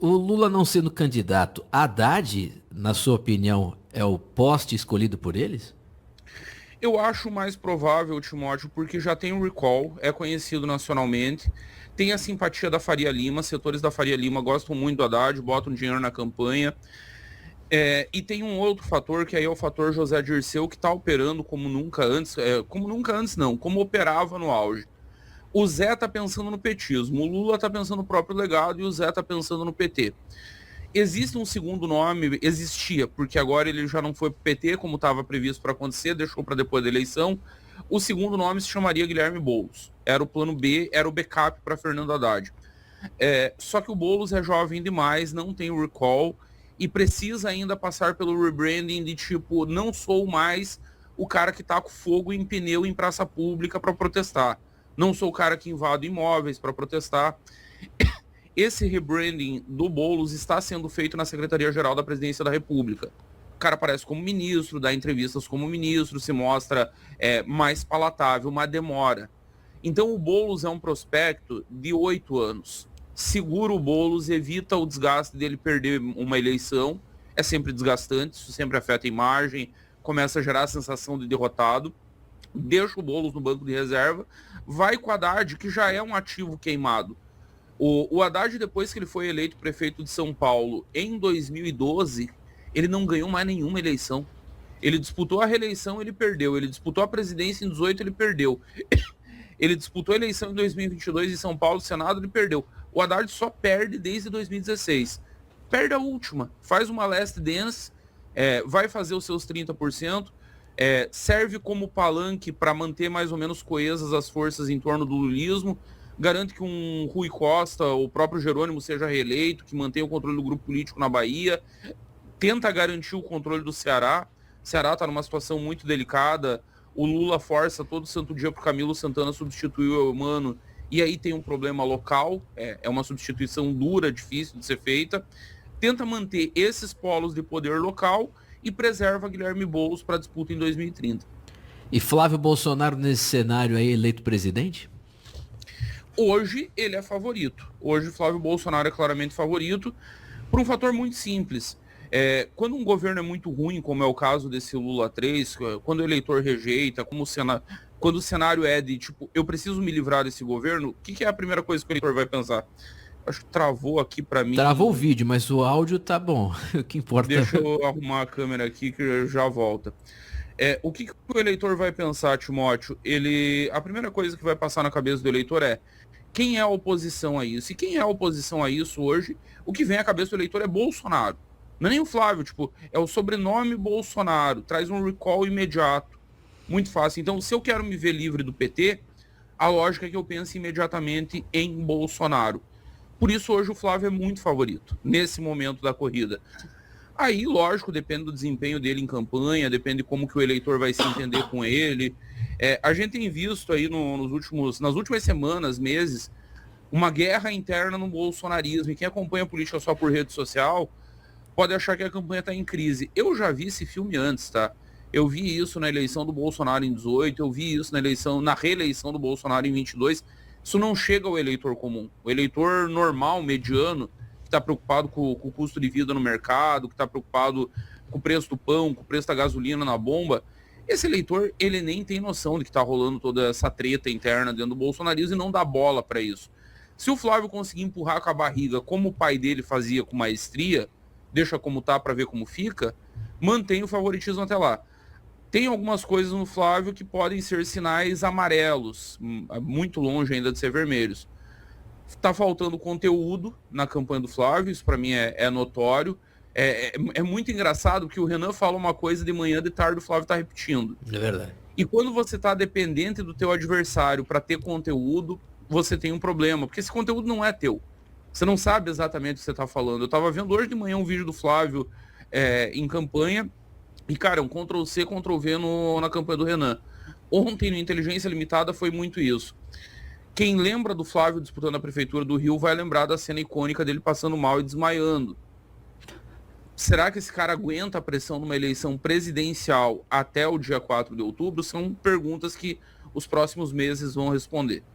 o Lula não sendo candidato, Haddad, na sua opinião, é o poste escolhido por eles? Eu acho mais provável, Timóteo, porque já tem um recall, é conhecido nacionalmente, tem a simpatia da Faria Lima, setores da Faria Lima gostam muito do Haddad, botam dinheiro na campanha. E tem um outro fator, que aí é o fator José Dirceu, que está operando como nunca antes, como nunca antes não, como operava no auge. O Zé está pensando no petismo, o Lula está pensando no próprio legado e o Zé está pensando no PT. Existe um segundo nome, existia, porque agora ele já não foi pro PT, como estava previsto para acontecer, deixou para depois da eleição. O segundo nome se chamaria Guilherme Boulos. Era o plano B, era o backup para Fernando Haddad. Só que o Boulos é jovem demais, não tem o recall e precisa ainda passar pelo rebranding de tipo, não sou mais o cara que tá com fogo em pneu em praça pública para protestar. Não sou o cara que invade imóveis para protestar. Esse rebranding do Boulos está sendo feito na Secretaria-Geral da Presidência da República. O cara aparece como ministro, dá entrevistas como ministro, se mostra mais palatável, uma demora. Então o Boulos é um prospecto de 8 anos. Segura o Boulos, evita o desgaste dele perder uma eleição. É sempre desgastante, isso sempre afeta a imagem, começa a gerar a sensação de derrotado. Deixa o Boulos no banco de reserva, vai com o Haddad, que já é um ativo queimado. O Haddad, depois que ele foi eleito prefeito de São Paulo em 2012, ele não ganhou mais nenhuma eleição. Ele disputou a reeleição, ele perdeu. Ele disputou a presidência em 18, ele perdeu. Ele disputou a eleição em 2022 em São Paulo, Senado, ele perdeu. O Haddad só perde desde 2016. Perde a última, faz uma last dance, vai fazer os seus 30%, serve como palanque para manter mais ou menos coesas as forças em torno do lulismo, garante que um Rui Costa, o próprio Jerônimo seja reeleito, que mantenha o controle do grupo político na Bahia, tenta garantir o controle do Ceará. O Ceará está numa situação muito delicada, o Lula força todo santo dia para o Camilo Santana substituir o Eumano, e aí tem um problema local, é uma substituição dura, difícil de ser feita. Tenta manter esses polos de poder local e preserva Guilherme Boulos para a disputa em 2030. E Flávio Bolsonaro nesse cenário aí eleito presidente? Hoje ele é favorito. Hoje Flávio Bolsonaro é claramente favorito por um fator muito simples. Quando um governo é muito ruim, como é o caso desse Lula 3, quando o eleitor rejeita, quando o cenário é de tipo, eu preciso me livrar desse governo, o que é a primeira coisa que o eleitor vai pensar? Acho que travou aqui para Travou o mim. vídeo, mas o áudio tá bom. O que importa. Deixa eu arrumar a câmera aqui que já volta. O que o eleitor vai pensar, Timóteo? A primeira coisa que vai passar na cabeça do eleitor é quem é a oposição a isso? E quem é a oposição a isso hoje, o que vem à cabeça do eleitor é Bolsonaro. Não é nem o Flávio, tipo, é o sobrenome Bolsonaro, traz um recall imediato. Muito fácil. Então, se eu quero me ver livre do PT, a lógica é que eu pense imediatamente em Bolsonaro. Por isso, hoje o Flávio é muito favorito, nesse momento da corrida. Aí, lógico, depende do desempenho dele em campanha, depende de como que o eleitor vai se entender com ele. A gente tem visto aí nas últimas semanas, meses, uma guerra interna no bolsonarismo. E quem acompanha a política só por rede social pode achar que a campanha está em crise. Eu já vi esse filme antes, tá? Eu vi isso na eleição do Bolsonaro em 18, eu vi isso na reeleição do Bolsonaro em 22. Isso não chega ao eleitor comum. O eleitor normal, mediano, que está preocupado com o custo de vida no mercado, que está preocupado com o preço do pão, com o preço da gasolina na bomba, esse eleitor, ele nem tem noção de que está rolando toda essa treta interna dentro do bolsonarismo e não dá bola para isso. Se o Flávio conseguir empurrar com a barriga, como o pai dele fazia com maestria, deixa como tá para ver como fica, mantém o favoritismo até lá. Tem algumas coisas no Flávio que podem ser sinais amarelos, muito longe ainda de ser vermelhos. Tá faltando conteúdo na campanha do Flávio, isso para mim é notório. É muito engraçado que o Renan fala uma coisa de manhã, de tarde o Flávio tá repetindo. É verdade. E quando você tá dependente do teu adversário para ter conteúdo, você tem um problema, porque esse conteúdo não é teu. Você não sabe exatamente o que você tá falando. Eu tava vendo hoje de manhã um vídeo do Flávio em campanha, e, cara, um Ctrl-C, Ctrl-V na campanha do Renan. Ontem, no Inteligência Limitada, foi muito isso. Quem lembra do Flávio disputando a prefeitura do Rio vai lembrar da cena icônica dele passando mal e desmaiando. Será que esse cara aguenta a pressão numa eleição presidencial até o dia 4 de outubro? São perguntas que os próximos meses vão responder.